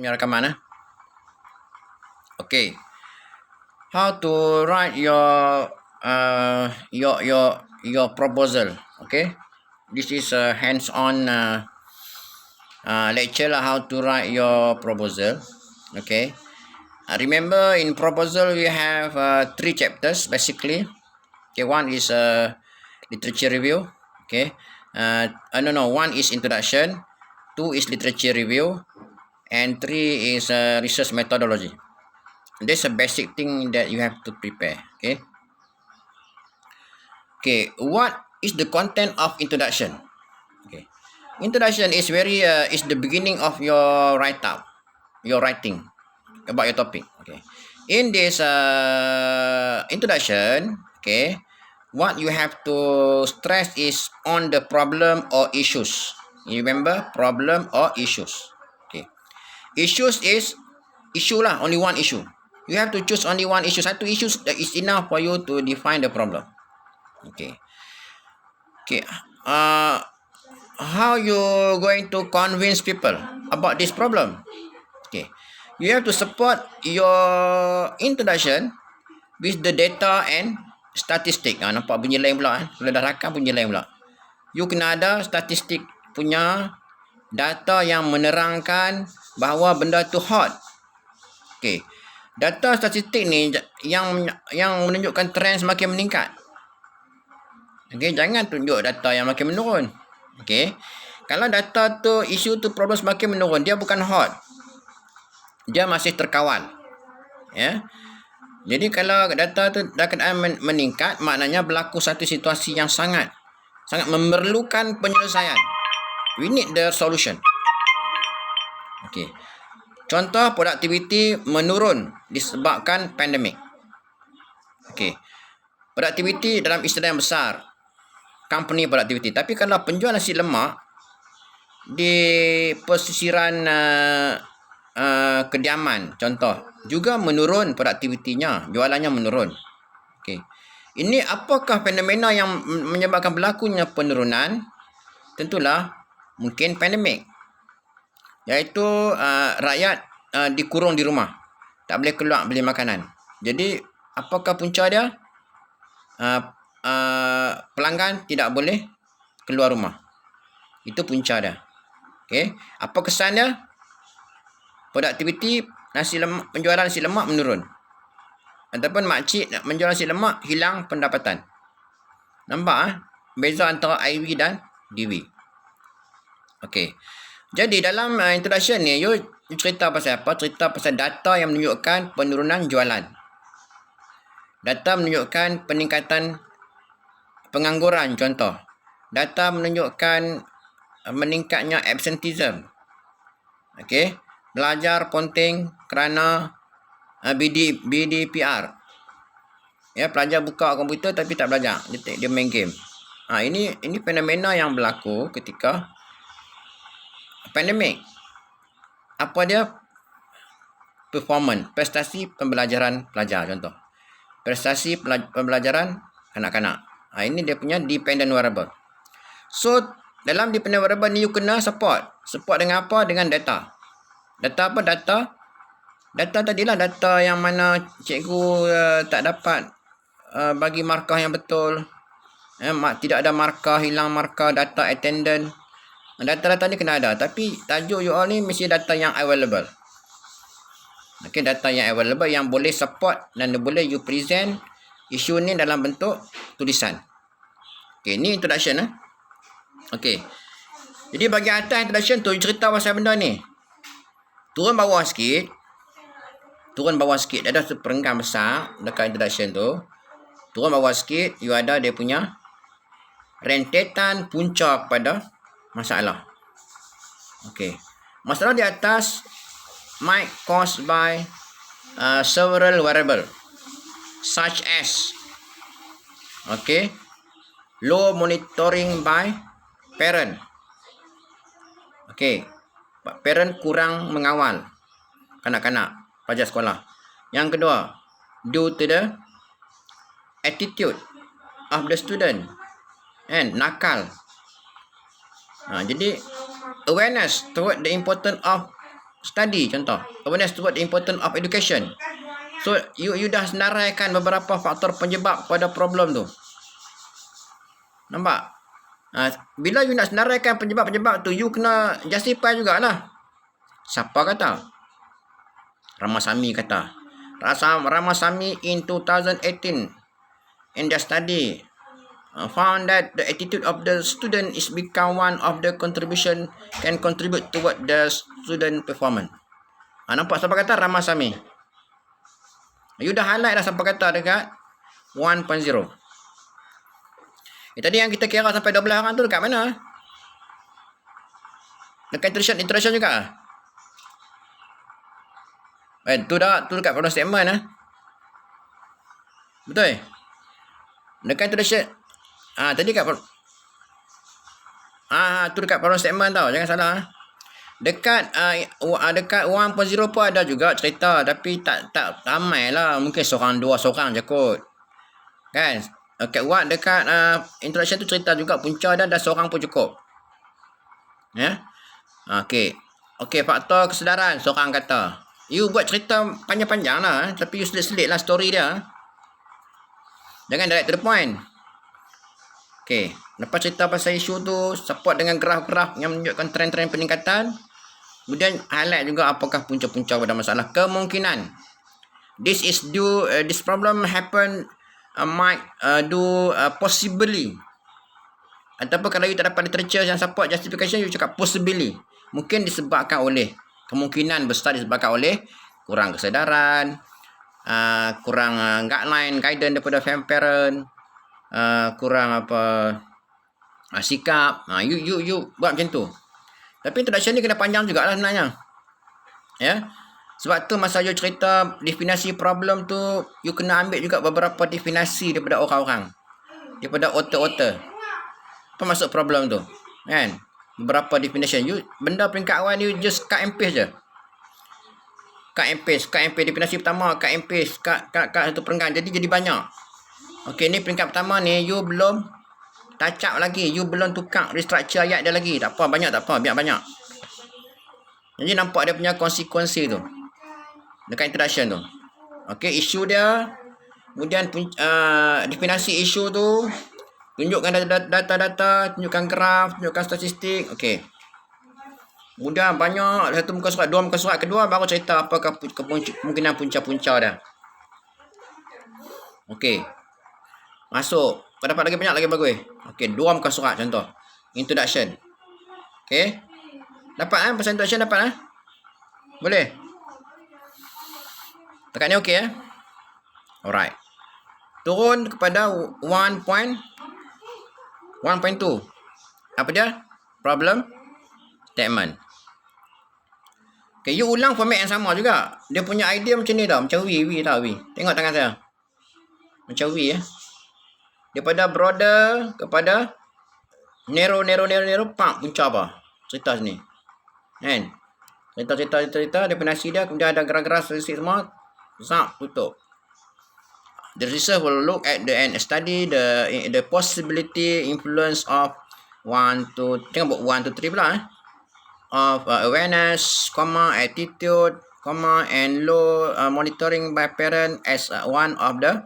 punya rakaman. Okay. How to write your proposal. Okay. This is a hands-on lecture lah, how to write your proposal. Okay. Remember, in proposal we have 3 chapters basically. Okay, one is literature review. Okay. One is introduction, 2 is literature review, and 3 is research methodology. That's a basic thing that you have to prepare. Okay. Okay. What is the content of introduction? Okay. Introduction is is the beginning of your writing about your topic. Okay. In this introduction, okay, what you have to stress is on the problem or issues. You remember, problem or issues. Okay. Issues is issue lah, only one issue. You have to choose only one issue. Satu issue that is enough for you to define the problem. Okay. Okay. How you going to convince people about this problem? Okay. You have to support your introduction with the data and statistik. Nampak bunyi lain pula. Kalau dah rakam bunyi lain pula. You kena ada statistik punya data yang menerangkan bahawa benda tu hot. Okay. Data statistik ni yang menunjukkan trend semakin meningkat. Okay. Jangan tunjuk data yang makin menurun. Okay. Kalau data tu, isu tu, problem semakin menurun, dia bukan hot. Dia masih terkawal. Ya. Jadi kalau data tu dah keadaan meningkat, maknanya berlaku satu situasi yang sangat memerlukan penyelesaian. We need the solution. Okay. Contoh, produktiviti menurun disebabkan pandemik. Okay. Produktiviti dalam istilah yang besar, company productivity. Tapi kalau penjual nasi lemak di pesisiran kediaman, contoh, juga menurun produktivitinya, jualannya menurun. Okay. Ini apakah fenomena yang menyebabkan berlakunya penurunan? Tentulah mungkin pandemik. Iaitu rakyat dikurung di rumah. Tak boleh keluar beli makanan. Jadi apakah punca dia? Pelanggan tidak boleh keluar rumah. Itu punca dia. Okay. Apa kesan dia? Produktiviti penjualan nasi lemak menurun. Ataupun makcik nak menjual nasi lemak, hilang pendapatan. Nampak beza antara IV dan DV. Okey. Jadi dalam introduction ni, you cerita pasal apa? Cerita pasal data yang menunjukkan penurunan jualan. Data menunjukkan peningkatan pengangguran, contoh. Data menunjukkan meningkatnya absenteeism. Okey. Belajar penting kerana BDPR. Ya, pelajar buka komputer tapi tak belajar. Dia main game. Ini fenomena yang berlaku ketika pandemik. Apa dia? Performance, prestasi pembelajaran pelajar, contoh. Prestasi pembelajaran kanak-kanak. Ini dia punya dependent variable. So, dalam dependent variable ni you kena support. Support dengan apa? Dengan data. Data apa? Data tadilah data yang mana cikgu tak dapat bagi markah yang betul. Tidak ada markah, hilang markah, data attendance. Data-data ni kena ada. Tapi tajuk you all ni mesti data yang available. Okay, data yang available yang boleh support dan boleh you present isu ni dalam bentuk tulisan. Okay, ni introduction. Okay. Jadi bagi atas introduction tu, cerita pasal benda ni. Turun bawah sikit. Ada seperenggan besar dekat introduction tu. Turun bawah sikit, you ada dia punya rentetan punca pada masalah. Okay. Masalah di atas might caused by several variable such as low monitoring by parent. Parent kurang mengawal kanak-kanak pelajar sekolah. Yang kedua, due to the attitude of the student and nakal. Jadi awareness toward the importance of study, contoh. Awareness toward the importance of education. So, you dah senaraikan beberapa faktor penyebab pada problem tu. Nampak? Bila you nak senaraikan penyebab-penyebab tu, you kena justify jugalah. Siapa kata? Ramasamy kata. Ramasamy in 2018 in their study found that the attitude of the student is become one of the contribution can contribute toward the student performance. Nampak siapa kata? Ramasamy. You dah highlight dah siapa kata dekat 1.0. Tadi yang kita kira sampai 12 orang tu dekat mana? Dekat interaction juga. Tu dekat problem statement Betul? Dekat interaction. Tadi kat tu dekat problem statement tau, jangan salah. Dekat 1.0 pun ada juga cerita, tapi tak ramai lah, mungkin seorang dua seorang je kot. Kan? Dekat introduction tu cerita juga punca dan seorang pun cukup. Ya. Okey, faktor kesedaran seorang kata. You buat cerita panjang-panjang lah, tapi you selit-selit lah story dia. Jangan direct to the point. Okey, lepas cerita pasal isu tu, support dengan graf-graf yang menunjukkan trend-trend peningkatan. Kemudian highlight juga apakah punca-punca pada masalah. Kemungkinan this problem happen might do possibly. Ataupun kalau you tak dapat literature yang support justification, you cakap possibly. Mungkin disebabkan oleh, kemungkinan besar disebabkan oleh kurang kesedaran, kurang guidance daripada parent, kurang sikap. You buat macam tu. Tapi introduction ni kena panjang jugalah sebenarnya. Ya. Sebab tu masa you cerita definisi problem tu, you kena ambil juga beberapa definisi daripada orang-orang. Daripada author-author. Apa maksud problem tu? Kan? Beberapa definition. You benda peringkat awal ni just cut and paste je. Cut and paste definisi pertama, cut and paste, cut satu perenggan. Jadi banyak. Okey, ni peringkat pertama ni you belum touch up lagi, you belum tukar restructure ayat dia lagi. Tak apa, banyak tak apa, biar banyak. Jadi nampak dia punya konsekuensi tu dekat introduction tu. Okey, isu dia, kemudian definisi isu tu, tunjukkan data-data, tunjukkan graf, tunjukkan statistik. Okey, kemudian banyak satu muka surat, dua muka surat kedua baru cerita apakah kemungkinan punca-punca dia. Okey, masuk. Kau dapat lagi banyak lagi bagus. Okey, dua muka surat contoh. Introduction. Okey. Dapat pasal introduction dapat Boleh. Dekat ni okey Alright. Turun kepada 1.2. Apa dia? Problem statement. Okey, you ulang format yang sama juga. Dia punya idea macam ni tau, macam V tau V. Tengok tangan saya. Macam V Daripada broader kepada narrow, pak punca apa? Cerita sini. Kan? Cerita definisi dia, kemudian ada gerak-gerak statistik semua. Zap, tutup. The research will look at and study the possibility influence of 1 to 3 pula of awareness, attitude, and low monitoring by parent as one of the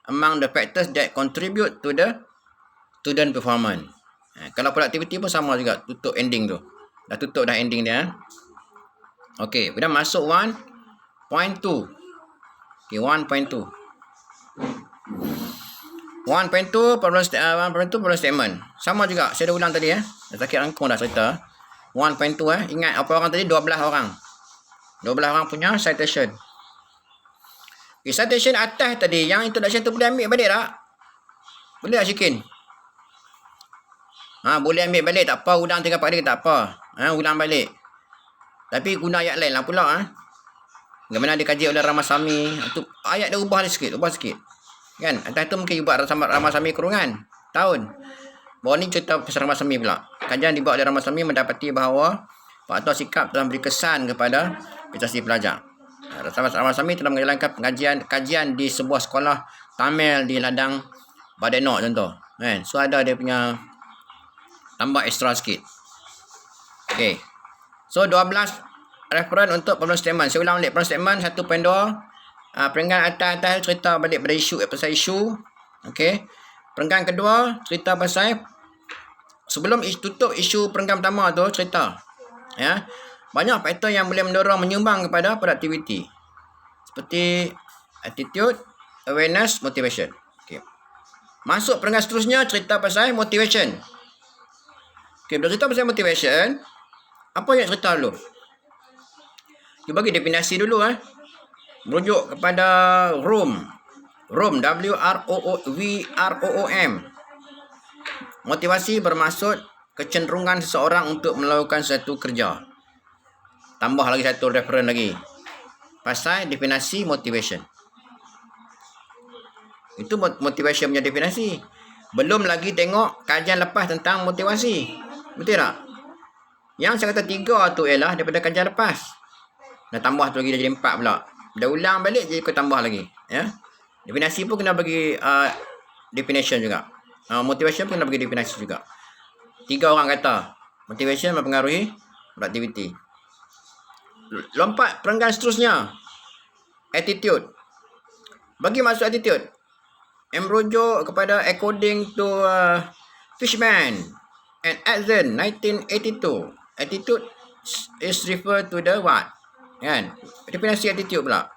among the factors that contribute to the student performance. Kalau productivity pun sama juga, tutup ending tu. Dah tutup dah ending dia. Okey, kemudian masuk 1.2. Okey, 1.2. 1.2 problem statement. Sama juga, saya dah ulang tadi Dah sakit rangkung dah cerita. 1.2 ingat apa orang tadi 12 orang. 12 orang punya citation. Citation atas tadi, yang introduction tu boleh ambil balik tak? Boleh tak Syikin? Boleh ambil balik, tak apa. Ulang 3 kali tak apa. Ulang balik. Tapi guna ayat lain lah pula. Bagaimana dikaji oleh Ramasamy. Tu ayat dia ubah sikit. Kan? Atas tu mungkin buat Ramasamy kurungan tahun. Bawah ni cerita pasal Ramasamy pula. Kajian dibuat oleh Ramasamy mendapati bahawa faktor sikap telah beri kesan kepada prestasi pelajar. Ramasamy telah menjalankan kajian di sebuah sekolah Tamil di ladang Badenoch contoh. Kan? So ada dia punya tambah extra sikit. Okey. So 12 reference untuk problem statement. Saya ulang balik problem statement 1.2. Perenggan atas cerita balik pada isu, pasal isu. Okey. Perenggan kedua cerita pasal sebelum tutup isu perenggan pertama tu cerita. Ya. Banyak faktor yang boleh mendorong menyumbang kepada productivity. Seperti attitude, awareness, motivation. Okey. Masuk perenggan seterusnya cerita pasal motivation. Okey, bila cerita pasal motivation, apa yang cerita dulu? Dia bagi definisi dulu merujuk kepada ROM, W-R-O-O-M. Motivasi bermaksud kecenderungan seseorang untuk melakukan satu kerja. Tambah lagi satu reference lagi. Pasal definisi motivation. Itu motivation punya definisi. Belum lagi tengok kajian lepas tentang motivasi. Betul tak? Yang saya kata 3 tu ialah daripada kajian lepas. Dah tambah tu lagi dah jadi 4 pula. Dah ulang balik jadi kau tambah lagi. Ya. Definisi pun kena bagi definition juga. Motivation pun kena bagi definisi juga. 3 orang kata motivation mempengaruhi productivity. Lompat perenggan seterusnya. Attitude. Bagi masuk attitude. Yang merujuk kepada according to Fishman and Adzen 1982. Attitude is referred to the what? Kan? Definisi attitude pula.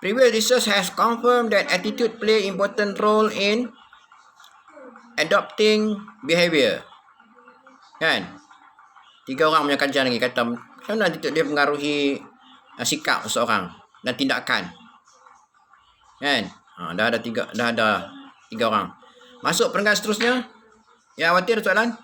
Previous research has confirmed that attitude play important role in adopting behavior. Kan? 3 orang punya kajian lagi kata macam mana attitude dia mengaruhi sikap seseorang dan tindakan. Kan? Dah ada 3 orang. Masuk perenggan seterusnya. Ya, Awati ada soalan?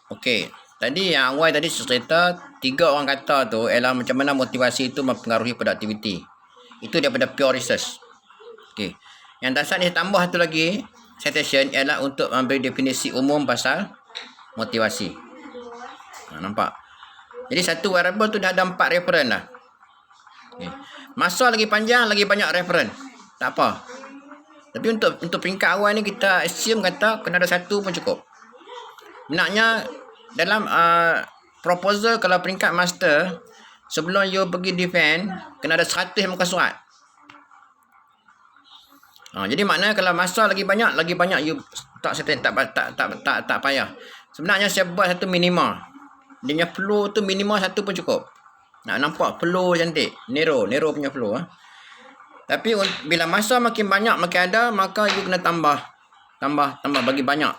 Okey. Tadi yang awal tadi cerita 3 orang kata tu ialah macam mana motivasi itu mempengaruhi productivity. Itu daripada pure research. Okey. Yang dasar ni tambah satu lagi citation ialah untuk memberi definisi umum pasal motivasi. Nampak? Jadi satu variable tu dah ada 4 reference dah. Okay. Masa lagi panjang, lagi banyak reference. Tak apa. Tapi untuk peringkat awal ni kita assume kata kena ada satu pun cukup. Benarnya dalam proposal kalau peringkat master, sebelum you pergi defend, kena ada 100 muka surat. Jadi maknanya kalau masa lagi banyak you tak payah. Sebenarnya saya buat satu minima. Dia punya flow tu minima satu pun cukup. Nak nampak flow cantik. Narrow punya flow. Tapi bila masa makin banyak makin ada, maka you kena tambah bagi banyak.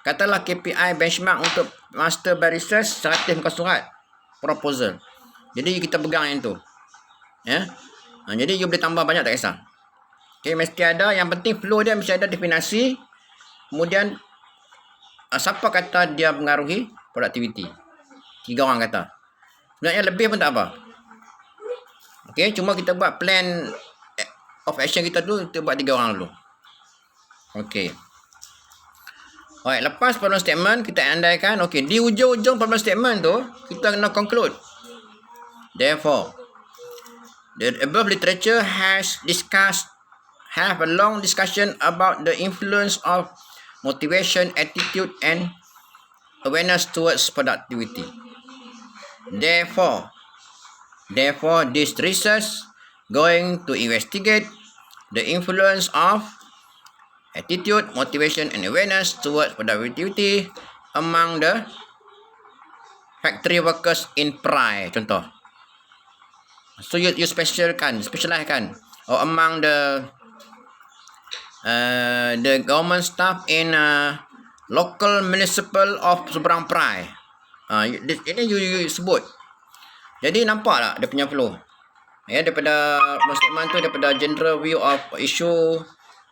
Katalah KPI benchmark untuk master by research 100 muka surat proposal. Jadi kita pegang yang tu. Ya. Jadi you boleh tambah banyak tak kisah. Okay, mesti ada. Yang penting flow dia mesti ada definisi. Kemudian siapa kata dia mengaruhi productivity? 3 orang kata. Sebenarnya lebih pun tak apa. Okay, cuma kita buat plan of action kita dulu. Kita buat 3 orang dulu. Okay. Alright, lepas problem statement kita andaikan. Okay, di ujung-ujung problem statement tu kita kena conclude. Therefore, the above literature have a long discussion about the influence of motivation, attitude, and awareness towards productivity. Therefore, this research going to investigate the influence of attitude, motivation, and awareness towards productivity among the factory workers in Prai. Contoh. So you specialize kan, or among the government staff in local municipal of Seberang Prai. Ini you sebut. Jadi nampak tak dia punya flow? Ya, daripada statement tu, daripada general view of issue,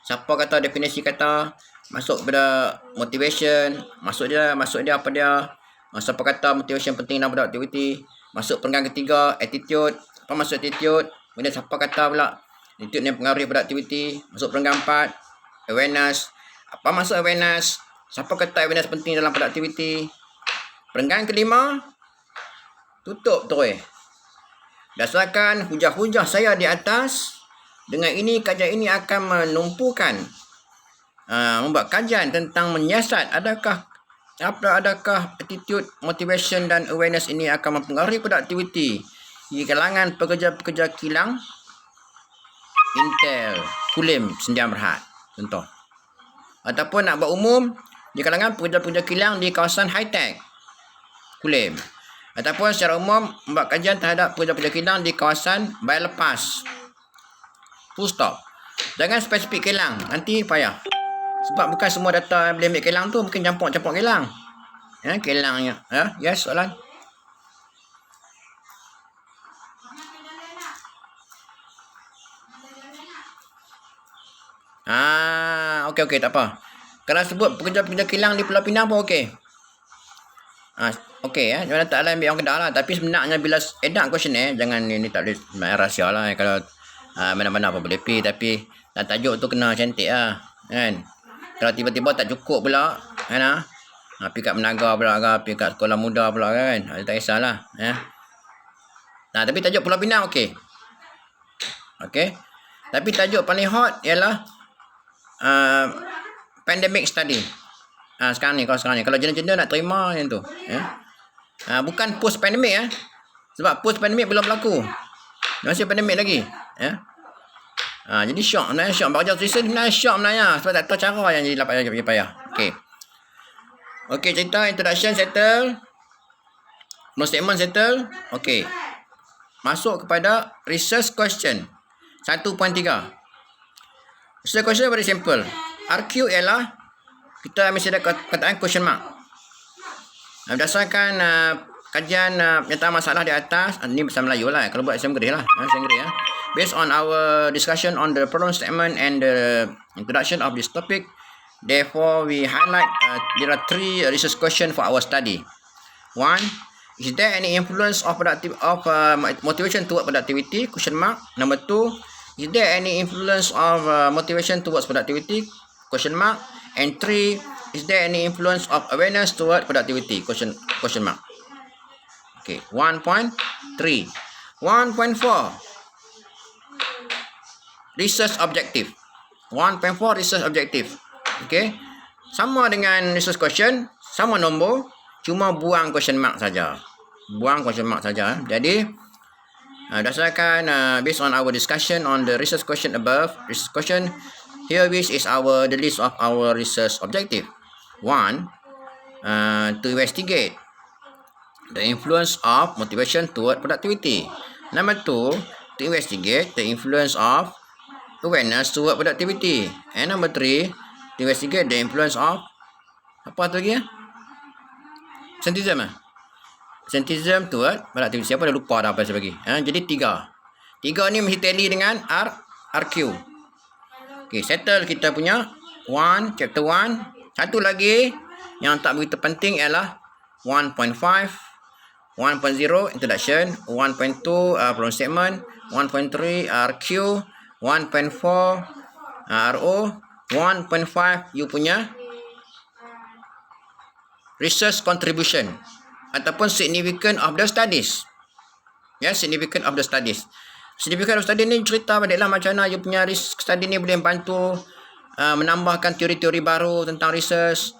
siapa kata definisi kata, masuk pada motivation, masuk dia apa dia, siapa kata motivation penting dalam productivity, masuk perenggan ketiga attitude, apa masuk attitude, kemudian siapa kata pula Attitude yang pengaruhi produktiviti. Masuk perenggan 4, awareness. Apa maksud awareness? Siapa kata awareness penting dalam produktiviti? Perenggan kelima, tutup terus. Berdasarkan hujah-hujah saya di atas, dengan ini kajian ini akan menumpukan membuat kajian tentang menyiasat adakah attitude, motivation dan awareness ini akan mempengaruhi produktiviti di kalangan pekerja-pekerja kilang Intel, Kulim, Sdn Bhd. Contoh. Ataupun nak buat umum di kalangan pekerja-pekerja kilang di kawasan high-tech Kulim. Ataupun secara umum membuat kajian terhadap pekerja-pekerja kilang di kawasan bayar lepas. Full stop. Jangan spesifik kilang, nanti payah. Sebab bukan semua data boleh ambil kilang tu, mungkin campur-campur kilang. Kilangnya. Yes, soalan. Okey, tak apa. Kalau sebut pekerja-pekerja kilang di Pulau Pinang pun okey. Okey jangan tak ambil orang Kedah lah. Tapi sebenarnya bila edit questionnaire, jangan ini tak boleh rahsia lah. Kalau mana-mana apa boleh pergi, tapi tajuk tu kena cantik lah. Kan? Kalau tiba-tiba tak cukup pula, kan? Pergi kat Menaga pula ke, pergi kat sekolah muda pula kan. Tak kisahlah. Tapi tajuk Pulau Pinang okey. Okey. Tapi tajuk paling hot ialah pandemic study. Sekarang ni. Kalau jenis-jenis nak terima yang tu. Bukan post pandemic sebab post pandemic belum berlaku. Masih pandemic lagi. Jadi syok sebenarnya, syok baca tulisan sebenarnya syok sebenarnya sebab tak tahu cara yang jadi payah. Okey, cerita introduction settle. No statement settle. Okey. Masuk kepada research question 1.3. Research question very simple. RQ ialah kita mesti ada kataan question mark. Berdasarkan kajian pernyataan masalah di atas, ini bahasa Melayu lah. Kalau buat bahasa Inggeris lah. Based on our discussion on the problem statement and the introduction of this topic, therefore we highlight there are 3 research questions for our study. 1. Is there any influence of motivation toward productivity? Question mark. Number 2. Is there any influence of motivation towards productivity? Question mark. And 3. Is there any influence of awareness toward productivity? Question mark. Okay. 1.3. 1.4. Research objective. 1.4 research objective. Okay. Sama dengan research question, sama nombor, cuma buang question mark saja. Jadi berdasarkan based on our discussion on the research question above, research question here which is the list of our research objective. 1. To investigate the influence of motivation toward productivity. Number 2. To investigate the influence of awareness toward productivity. And number 3. To investigate the influence of apa tu lagi Scientism toward productivity. Siapa dah lupa dah apa saya bagi. Jadi 3 ni mesti tally dengan RQ. Okay, settle kita punya chapter 1. Satu lagi yang tak begitu penting ialah 1.5, 1.0 introduction, 1.2 problem statement, 1.3 RQ, 1.4 RO, 1.5 you punya research contribution ataupun significance of the studies. Significance of the studies. Significance of study ni cerita baliklah macam mana you punya research study ni boleh bantu menambahkan teori-teori baru tentang research.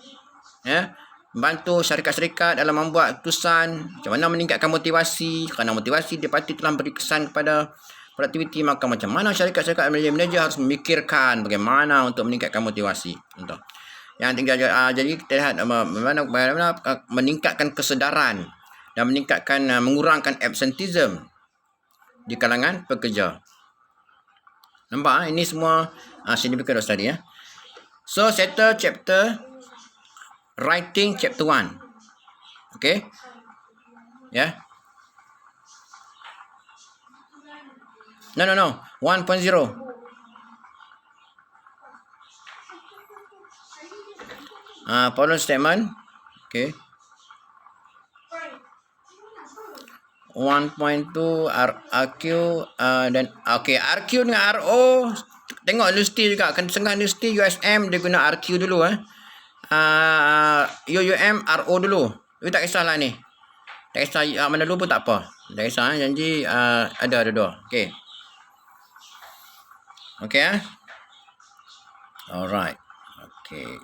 Bantu syarikat-syarikat dalam membuat keputusan, macam mana meningkatkan motivasi. Kerana motivasi dia pasti telah beri kesan kepada produktiviti, maka macam mana syarikat-syarikat manager harus memikirkan bagaimana untuk meningkatkan motivasi. Contoh. Yang tinggal jadi kita lihat bagaimana meningkatkan kesedaran dan mengurangkan absenteeism di kalangan pekerja. Nampak ini semua significant of study So settle chapter writing chapter 1. Okay? No. 1.0. Problem statement. Okay. 1.2 RQ dan okey, RQ dengan RO tengok universiti juga. Kan setengah universiti USM dia guna RQ dulu UUM RO dulu. Tapi tak kisahlah ni. Tak kisah mana dulu pun tak apa. Tak kisah janji ada dua. Okey. Okey Alright. Okey.